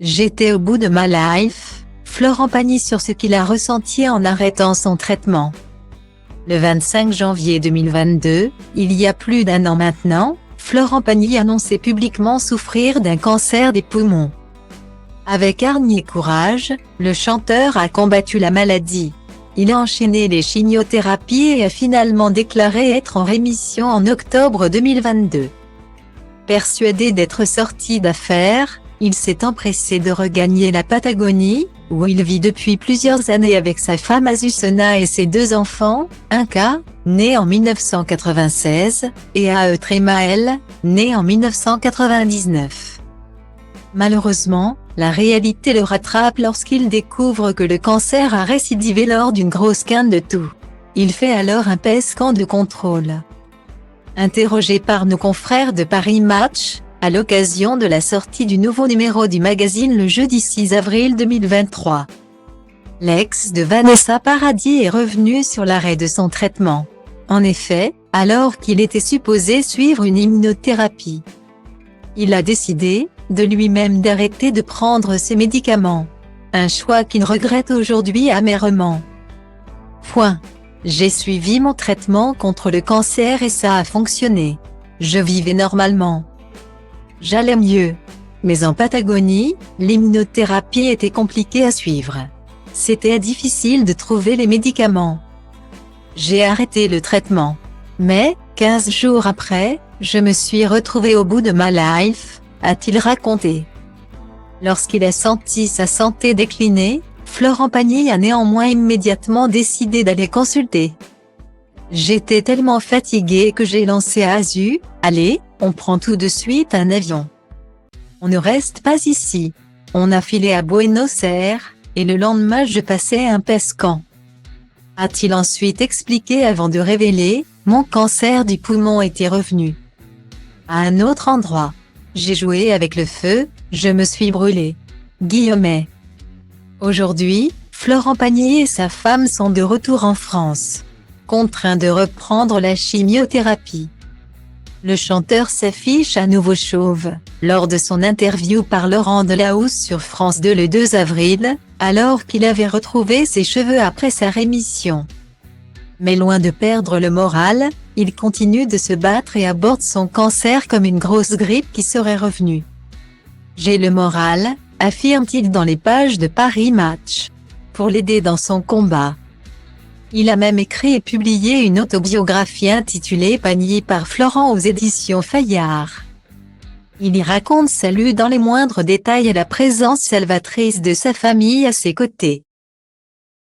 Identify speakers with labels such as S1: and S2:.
S1: J'étais au bout de ma life, Florent Pagny sur ce qu'il a ressenti en arrêtant son traitement. Le 25 janvier 2022, il y a plus d'un an maintenant, Florent Pagny annonçait publiquement souffrir d'un cancer des poumons. Avec hargne et courage, le chanteur a combattu la maladie. Il a enchaîné les chimiothérapies et a finalement déclaré être en rémission en octobre 2022. Persuadé d'être sorti d'affaire, il s'est empressé de regagner la Patagonie, où il vit depuis plusieurs années avec sa femme Azucena et ses deux enfants, Inca, né en 1996, et Aetremael, né en 1999. Malheureusement, la réalité le rattrape lorsqu'il découvre que le cancer a récidivé lors d'une grosse quinte de toux. Il fait alors un PET-scan de contrôle. Interrogé par nos confrères de Paris Match, à l'occasion de la sortie du nouveau numéro du magazine le jeudi 6 avril 2023. L'ex de Vanessa Paradis est revenu sur l'arrêt de son traitement. En effet, alors qu'il était supposé suivre une immunothérapie, il a décidé, de lui-même d'arrêter de prendre ses médicaments. Un choix qu'il regrette aujourd'hui amèrement. J'ai suivi mon traitement contre le cancer et ça a fonctionné. Je vivais normalement. J'allais mieux. Mais en Patagonie, l'immunothérapie était compliquée à suivre. C'était difficile de trouver les médicaments. J'ai arrêté le traitement. Mais, 15 jours après, je me suis retrouvé au bout de ma life, a-t-il raconté. Lorsqu'il a senti sa santé décliner, Florent Pagny a néanmoins immédiatement décidé d'aller consulter. J'étais tellement fatigué que j'ai lancé à Azu, allez, on prend tout de suite un avion. On ne reste pas ici. On a filé à Buenos Aires, et le lendemain je passais un PET-scan. A-t-il ensuite expliqué avant de révéler, mon cancer du poumon était revenu. À un autre endroit. J'ai joué avec le feu, je me suis brûlé. Guillemets. Aujourd'hui, Florent Pagny et sa femme sont de retour en France, contraints de reprendre la chimiothérapie. Le chanteur s'affiche à nouveau chauve, lors de son interview par Laurent Delahousse sur France 2 le 2 avril, alors qu'il avait retrouvé ses cheveux après sa rémission. Mais loin de perdre le moral, il continue de se battre et aborde son cancer comme une grosse grippe qui serait revenue. J'ai le moral, affirme-t-il dans les pages de Paris Match, pour l'aider dans son combat. Il a même écrit et publié une autobiographie intitulée Pagny par Florent aux éditions Fayard. Il y raconte sa lutte dans les moindres détails et la présence salvatrice de sa famille à ses côtés.